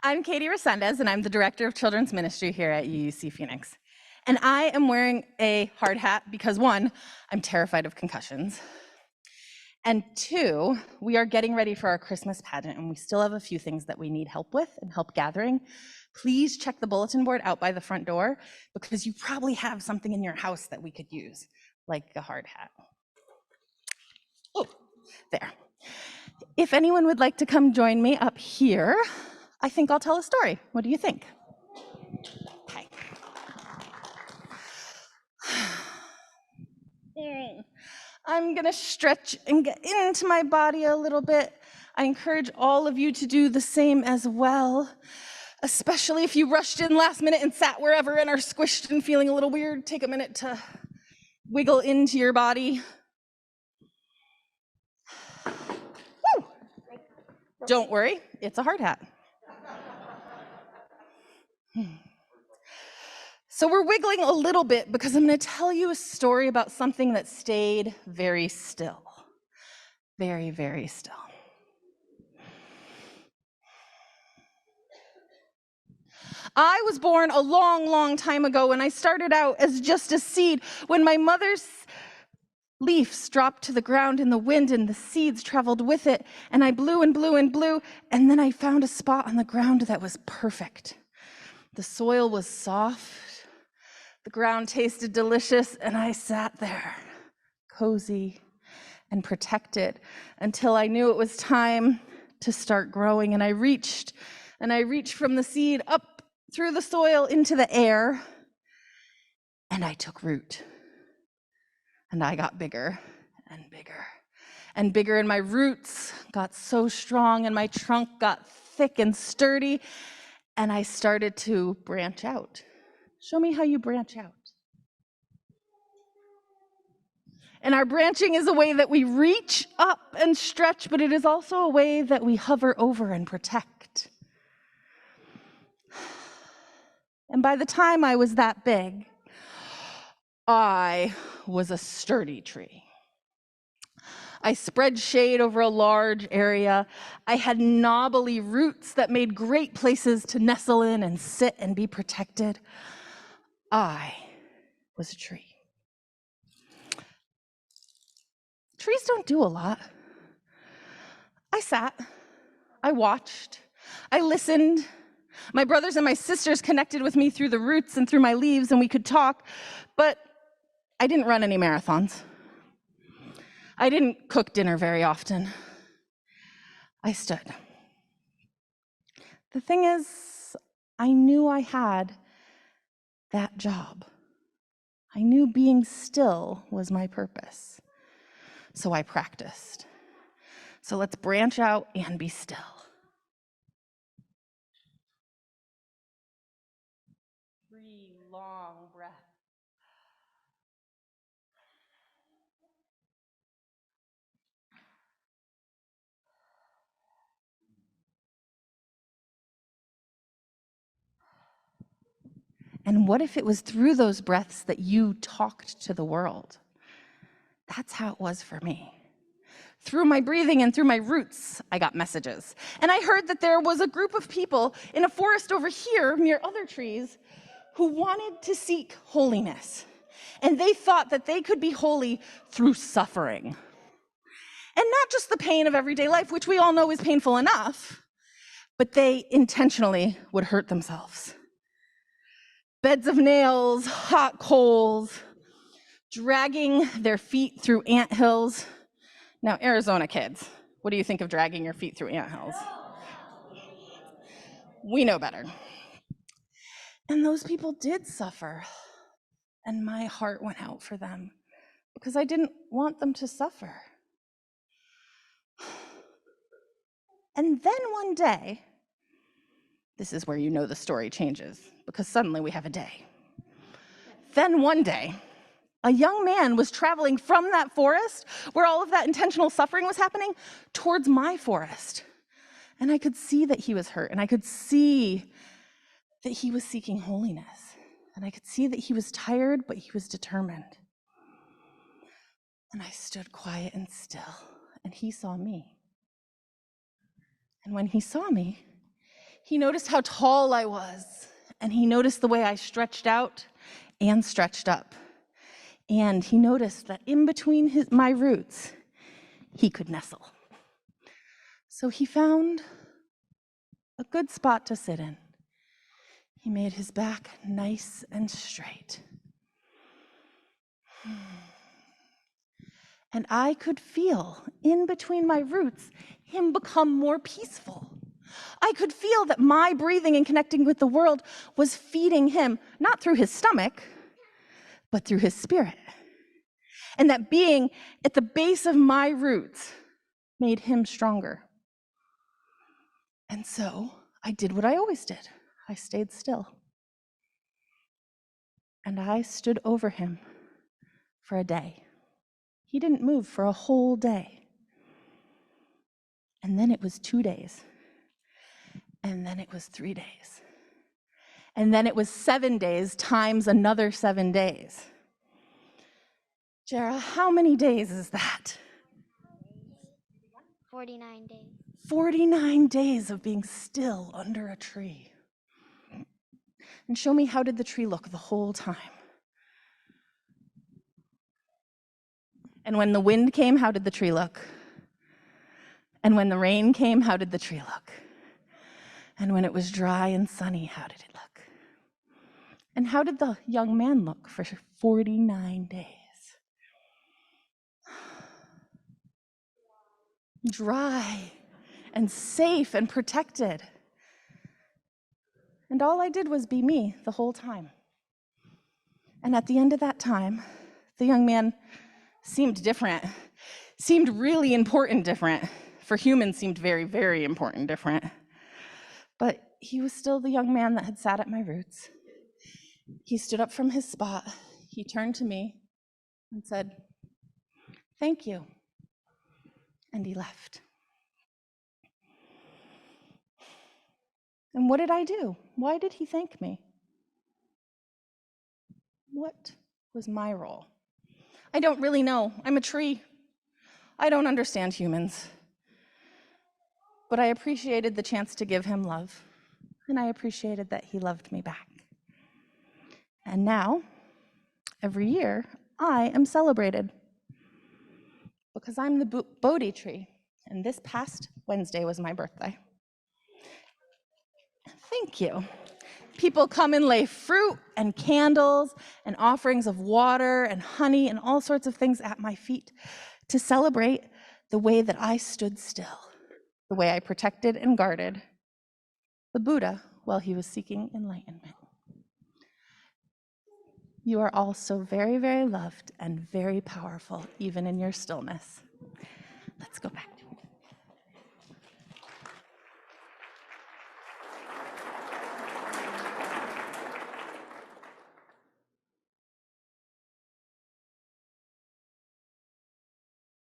I'm Katie Resendez, and I'm the Director of Children's Ministry here at UUC Phoenix. And I am wearing a hard hat because 1, I'm terrified of concussions. And 2, we are getting ready for our Christmas pageant, and we still have a few things that we need help with and help gathering. Please check the bulletin board out by the front door because you probably have something in your house that we could use, like a hard hat. Oh, there. If anyone would like to come join me up here, I think I'll tell a story. What do you think? Okay. I'm gonna stretch and get into my body a little bit. I encourage all of you to do the same as well, especially if you rushed in last minute and sat wherever and are squished and feeling a little weird. Take a minute to wiggle into your body. Woo! Don't worry, it's a hard hat. So we're wiggling a little bit because I'm going to tell you a story about something that stayed very still. Very, very still. I was born a long, long time ago, and I started out as just a seed when my mother's leaves dropped to the ground in the wind and the seeds traveled with it, and I blew and blew and blew, and then I found a spot on the ground that was perfect. The soil was soft, the ground tasted delicious, and I sat there, cozy and protected, until I knew it was time to start growing, and I reached from the seed up through the soil into the air, and I took root. And I got bigger and bigger and bigger, and my roots got so strong, and my trunk got thick and sturdy, and I started to branch out. Show me how you branch out. And our branching is a way that we reach up and stretch, but it is also a way that we hover over and protect. And by the time I was that big, I was a sturdy tree. I spread shade over a large area. I had knobbly roots that made great places to nestle in and sit and be protected. I was a tree. Trees don't do a lot. I sat, I watched, I listened. My brothers and my sisters connected with me through the roots and through my leaves, and we could talk, but I didn't run any marathons. I didn't cook dinner very often. I stood. The thing is, I knew I had that job. I knew being still was my purpose. So I practiced. So let's branch out and be still. 3 long breaths. And what if it was through those breaths that you talked to the world? That's how it was for me. Through my breathing and through my roots, I got messages. And I heard that there was a group of people in a forest over here near other trees who wanted to seek holiness. And they thought that they could be holy through suffering. And not just the pain of everyday life, which we all know is painful enough, but they intentionally would hurt themselves. Beds of nails, hot coals, dragging their feet through anthills. Now, Arizona kids, what do you think of dragging your feet through anthills? We know better. And those people did suffer, and my heart went out for them because I didn't want them to suffer. And then one day, this is where you know the story changes, because suddenly we have a day. Then one day, a young man was traveling from that forest where all of that intentional suffering was happening towards my forest. And I could see that he was hurt, and I could see that he was seeking holiness. And I could see that he was tired, but he was determined. And I stood quiet and still, and he saw me. And when he saw me, He noticed how tall I was, and he noticed the way I stretched out and stretched up. And he noticed that in between my roots, he could nestle. So he found a good spot to sit in. He made his back nice and straight. And I could feel, in between my roots, him become more peaceful. I could feel that my breathing and connecting with the world was feeding him, not through his stomach, but through his spirit. And that being at the base of my roots made him stronger. And so I did what I always did. I stayed still. And I stood over him for a day. He didn't move for a whole day. And then it was 2 days. And then it was 3 days. And then it was 7 days times another 7 days. Jara, how many days is that? 49 days. 49 days of being still under a tree. And show me, how did the tree look the whole time? And when the wind came, how did the tree look? And when the rain came, how did the tree look? And when it was dry and sunny, how did it look? And how did the young man look for 49 days? Dry and safe and protected. And all I did was be me the whole time. And at the end of that time, the young man seemed different, seemed really important different. For humans, seemed very, very important different. But he was still the young man that had sat at my roots. He stood up from his spot, he turned to me and said, "Thank you." And he left. And what did I do? Why did he thank me? What was my role? I don't really know. I'm a tree. I don't understand humans. But I appreciated the chance to give him love, and I appreciated that he loved me back. And now, every year, I am celebrated because I'm the Bodhi tree, and this past Wednesday was my birthday. Thank you. People come and lay fruit and candles and offerings of water and honey and all sorts of things at my feet to celebrate the way that I stood still, the way I protected and guarded the Buddha while he was seeking enlightenment. You are all so very, very loved and very powerful, even in your stillness. Let's go back.